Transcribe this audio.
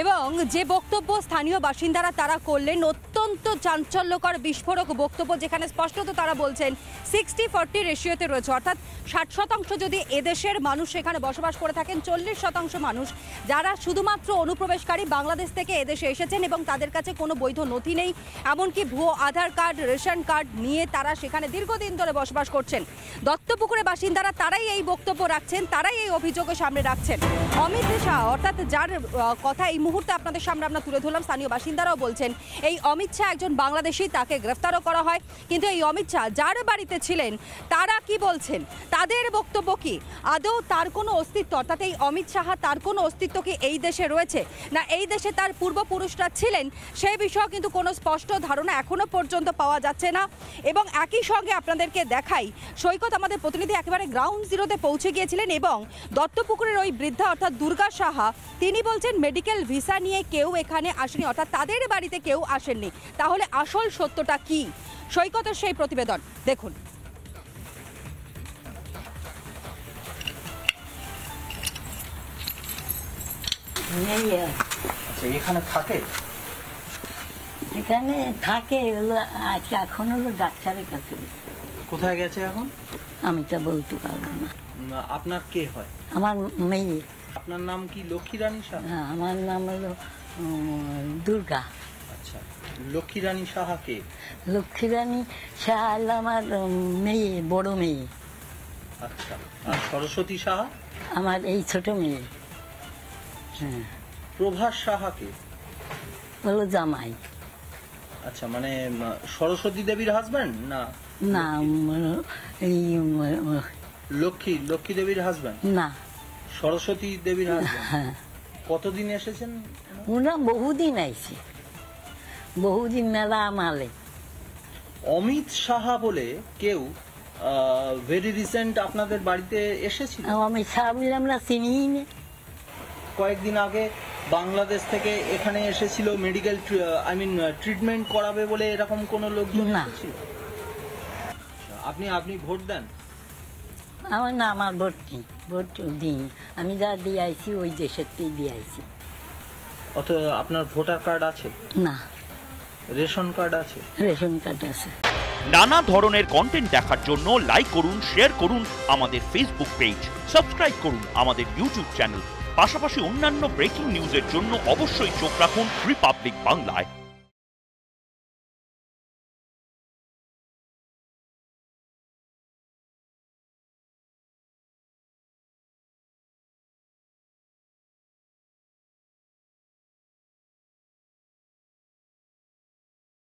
এবং যে বক্তব্য স্থানীয় বাসিন্দারা তারা করলেন অত্যন্ত চাঞ্চল্যকর বিস্ফোরক বক্তব্য, যেখানে স্পষ্টত তারা বলছেন 60-40 রেশিওতে রয়েছে, অর্থাৎ 60% যদি এদেশের মানুষ সেখানে বসবাস করে থাকেন, 40% মানুষ যারা শুধুমাত্র অনুপ্রবেশকারী বাংলাদেশ থেকে এদেশে এসেছেন এবং তাদের কাছে কোনো বৈধ নথি নেই, এমনকি ভুয়ো আধার কার্ড, রেশন কার্ড নিয়ে তারা সেখানে দীর্ঘদিন ধরে বসবাস করছেন। দত্তপুকুরের বাসিন্দারা তারাই এই বক্তব্য রাখছেন, তারাই এই অভিযোগের সামনে রাখছেন। অমিত শাহ, অর্থাৎ যার কথা এই মুহূর্তে আপনাদের সামনে আমরা তুলে ধরলাম, স্থানীয় বাসিন্দারাও বলছেন এই অমিত শাহ একজন বাংলাদেশি, তাকে গ্রেফতারও করা হয়, কিন্তু এই অমিত শাহ যার বাড়িতে ছিলেন তারা কি বলছেন, তাদের বক্তব্য কি, আদৌ তার কোনো অস্তিত্ব, অর্থাৎ এই অমিত শাহ তার কোনো অস্তিত্ব কি এই দেশে রয়েছে, না এই দেশে তার পূর্বপুরুষরা ছিলেন, সেই বিষয়ে কিন্তু কোনো স্পষ্ট ধারণা এখনো পর্যন্ত পাওয়া যাচ্ছে না। এবং একই সঙ্গে আপনাদেরকে দেখাই, সৈকত আমাদের প্রতিনিধি একেবারে গ্রাউন্ড জিরোতে পৌঁছে গিয়েছিলেন এবং দত্তপুকুরের ওই বৃদ্ধা অর্থাৎ দুর্গা সাহা তিনি বলছেন মেডিকেল ভিসা নিয়ে কেউ এখানে আসেনি, অর্থাৎ তাদের বাড়িতে কেউ আসেননি। তাহলে আসল সত্যটা কি? সৈকতের সেই প্রতিবেদন দেখুন। এখানে থাকে, এখানে থাকে হলো আজকে, এখন হলো ডাক্তারের কাছে। কোথায় গেছে এখন আমি তা বলতে পারবো না। আপনার কে হয়? আমার মেয়ে। আপনার নাম কি? লক্ষ্মী রানী সাহা? হ্যাঁ, আমার নাম হলো দুর্গা। আচ্ছা, লক্ষ্মী রানী সাহা কে? লক্ষ্মী রানী সাহা হলো আমার মেয়ে, বড় মেয়ে। আচ্ছা, আর সরস্বতী সাহা? আমার এই ছোট মেয়ে। হ্যাঁ। প্রভাস সাহা কে? হলো জামাই। আচ্ছা, মানে সরস্বতী দেবীর হাজবেন্ড? না না, এই লক্ষ্মী দেবীর হাজবেন্ড না, সরস্বতী দেবীর হাজবেন্ড। হ্যাঁ। কতদিন এসেছেন? ওরা বহুদিন আইছে, বহুদিন, মেলা আমালে। অমিত সাহা বলে কেউ ভেরি রিসেন্ট আপনাদের বাড়িতে এসেছিল? আমি সাহাবির আমরা চিনিই না। কয়েকদিন আগে বাংলাদেশ থেকে এখানে এসেছিল মেডিকেল ট্রিটমেন্ট করাবে বলে, এরকম কোন লোকজন এসেছিল? আপনি ভোট দেন? আমার না, আমার ভোট নেই, ভোট দিন। আমি যা দিয়ে আইছি ওই দেশের দিয়ে আইছি। অত আপনার ভোটার কার্ড আছে? না। রেশন কার্ড আছে? রেশন কার্ড আছে। নানা ধরনের কন্টেন্ট দেখার জন্য লাইক করুন, শেয়ার করুন আমাদের ফেসবুক পেজ, সাবস্ক্রাইব করুন আমাদের ইউটিউব চ্যানেল। পাশাপাশি অন্যান্য ব্রেকিং নিউজের জন্য অবশ্যই চোখ রাখুন রিপাবলিক বাংলায়।